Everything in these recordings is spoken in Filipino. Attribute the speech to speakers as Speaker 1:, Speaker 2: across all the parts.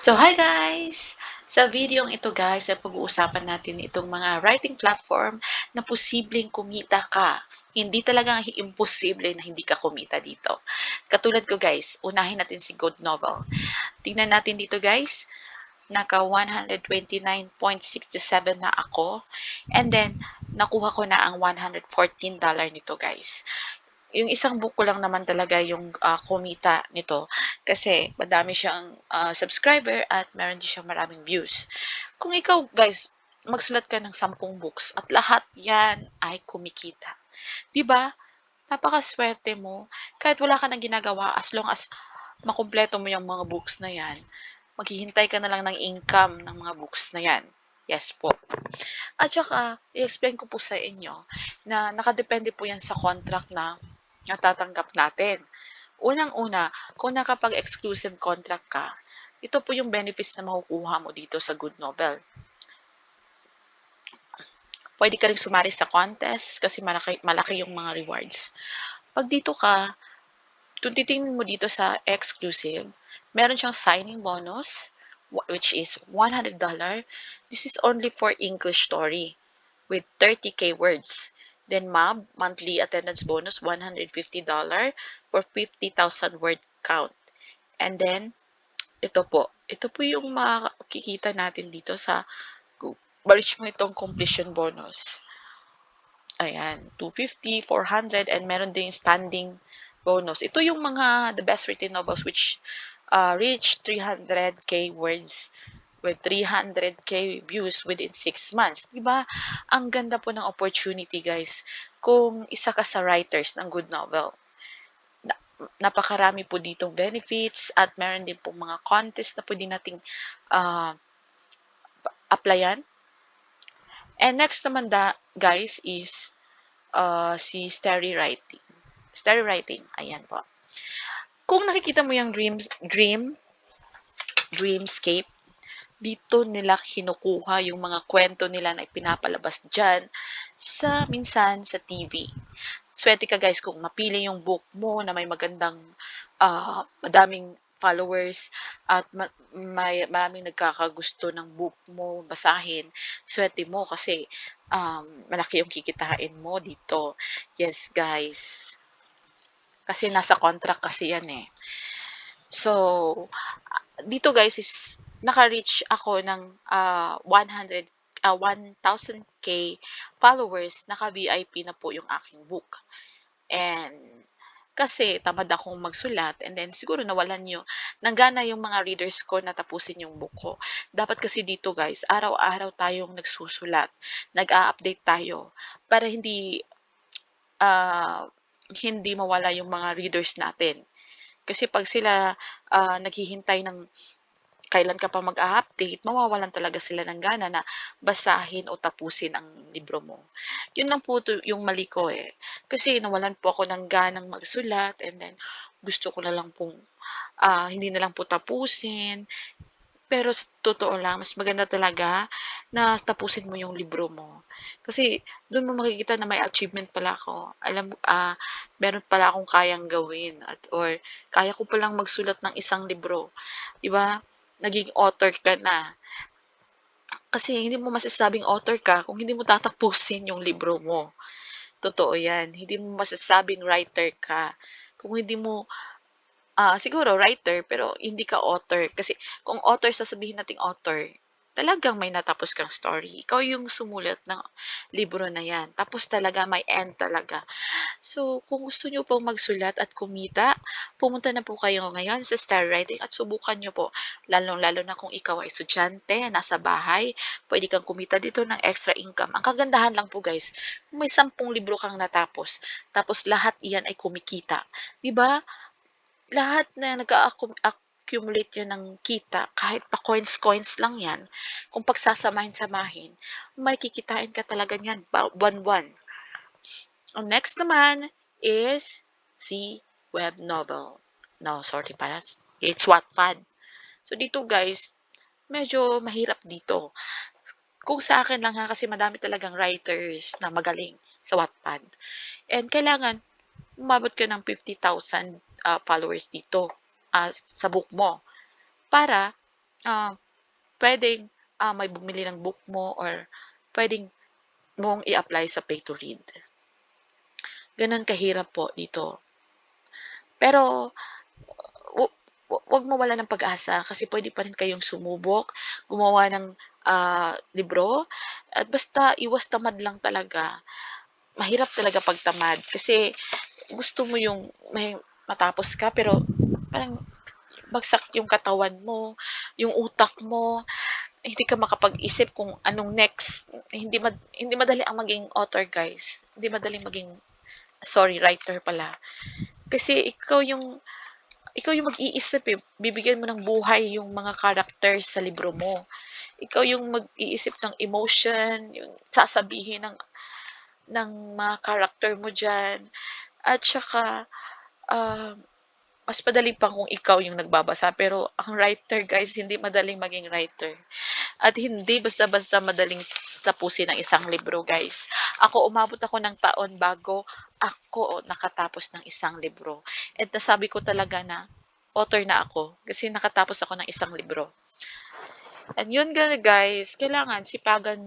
Speaker 1: So, hi guys! Sa videong ito guys, ay pag-uusapan natin itong mga writing platform na posibleng kumita ka. Hindi talagang imposible na hindi ka kumita dito. Katulad ko guys, unahin natin si Good Novel. Tingnan natin dito guys, naka 129.67 na ako. And then, nakuha ko na ang $114 nito guys. Yung isang book ko lang naman talaga yung kumita nito kasi madami siyang subscriber at meron din siyang maraming views. Kung ikaw guys, magsulat ka ng 10 books at lahat yan ay kumikita. 'Di ba? Napakaswerte mo. Kahit wala ka nang ginagawa, as long as makumpleto mo yung mga books na yan, maghihintay ka na lang ng income ng mga books na yan. Yes po. At saka, i-explain ko po sa inyo na nakadepende po yan sa contract na natatanggap natin. Unang-una, kung nakapag-exclusive contract ka, ito po yung benefits na makukuha mo dito sa Good Novel. Pwede ka rin sumari sa contest kasi malaki yung mga rewards. Pag dito ka, kung titingnan mo dito sa exclusive, meron siyang signing bonus, which is $100. This is only for English story with 30K words. Then MAB, monthly attendance bonus, $150 for 50,000 word count. And then, ito po yung makikita natin dito sa reach mo itong completion bonus. Ayan, 250, 400, and meron din standing bonus. Ito yung mga the best written novels which reach 300K words with 300K views within 6 months. Diba? Ang ganda po ng opportunity, guys, kung isa ka sa writers ng good novel. Napakarami po ditong benefits at meron din po mga contest na pwede nating applyan. And next naman guys, is si story writing. Story writing, ayan po. Kung nakikita mo yung dreamscape, dito nila kinukuha yung mga kwento nila na ipinapalabas dyan minsan sa TV. Swerte ka guys kung mapili yung book mo na may magandang, madaming followers at maraming nagkakagusto ng book mo basahin. Swerte mo kasi malaki yung kikitain mo dito. Yes guys. Kasi nasa contract kasi yan eh. So, dito guys is naka-reach ako ng 1,000K followers, naka-VIP na po yung aking book. And kasi tamad akong magsulat and then siguro nawalan ng gana yung mga readers ko na tapusin yung book ko. Dapat kasi dito guys, araw-araw tayong nagsusulat, nag-a-update tayo para ah, hindi mawala yung mga readers natin. Kasi pag sila naghihintay ng kailan ka pa mag-a-update, mawawalan talaga sila ng gana na basahin o tapusin ang libro mo. Yun lang po yung mali ko eh. Kasi nawalan po ako ng ganang magsulat and then gusto ko na lang pong hindi na lang po tapusin. Pero sa totoo lang, mas maganda talaga na tapusin mo yung libro mo. Kasi doon mo makikita na may achievement pala ako. Meron pala akong kayang gawin or kaya ko palang magsulat ng isang libro. 'Di ba? Naging author ka na. Kasi hindi mo masasabing author ka kung hindi mo tatapusin yung libro mo. Totoo 'yan. Hindi mo masasabing writer ka kung hindi mo siguro writer pero hindi ka author kasi kung author sasabihin nating author, talagang may natapos kang story. Ikaw yung sumulat ng libro na 'yan. Tapos talaga may end talaga. So, kung gusto niyo pong magsulat at kumita, pumunta na po kayo ngayon sa Star Writing at subukan niyo po. Lalong-lalo na kung ikaw ay estudyante, nasa bahay, pwede kang kumita dito ng extra income. Ang kagandahan lang po guys, may 10 libro kang natapos, tapos lahat iyan ay kumikita. 'Di ba? Lahat na accumulate yan ng kita, kahit pa coins-coins lang yan, kung pagsasamahin-samahin, may kikitain ka talaga niyan buwan-buwan. Ang next naman is si web novel. No, sorry pala. It's Wattpad. So dito guys, medyo mahirap dito. Kung sa akin lang ha, kasi madami talagang writers na magaling sa Wattpad. And kailangan umabot ka ng 50,000 followers dito sa book mo para ah, puwedeng, may bumili ng book mo or puwedeng mong i-apply sa pay to read. Gano'n kahirap po dito. Pero wa 'wag mawalan ng pag-asa kasi puwede pa rin kayong sumubok, gumawa ng, libro at basta iwas tamad lang talaga. Mahirap talaga 'pag tamad kasi gusto mo yung may matapos ka pero parang bagsak yung katawan mo, yung utak mo, hindi ka makapag-isip kung anong next. Hindi madali ang maging author, guys. Hindi madaling maging sorry, writer pala. Kasi ikaw yung mag-iisip, eh, bibigyan mo ng buhay yung mga characters sa libro mo. Ikaw yung mag-iisip ng emotion, yung sasabihin ng mga character mo diyan at saka, ah, mas madali pa kung ikaw yung nagbabasa pero ang writer guys hindi madaling maging writer at hindi basta-basta madaling tapusin ang isang libro guys. Ako umabot ako ng taon bago ako nakatapos ng isang libro at nasabi ko talaga na author na ako kasi nakatapos ako ng isang libro. And yun gano'n guys, kailangan sipagan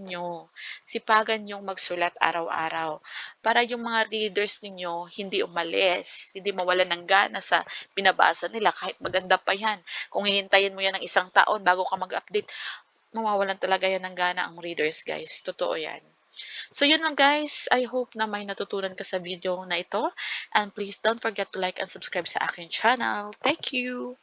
Speaker 1: niyong magsulat araw-araw para yung mga readers ninyo hindi umalis, hindi mawalan ng gana sa binabasa nila kahit maganda pa 'yan. Kung hihintayin mo 'yan ng isang taon bago ka mag-update, mawawalan talaga 'yan ng gana ang readers guys, totoo 'yan. So yun lang guys, I hope na may natutunan ka sa video na ito and please don't forget to like and subscribe sa aking channel. Thank you!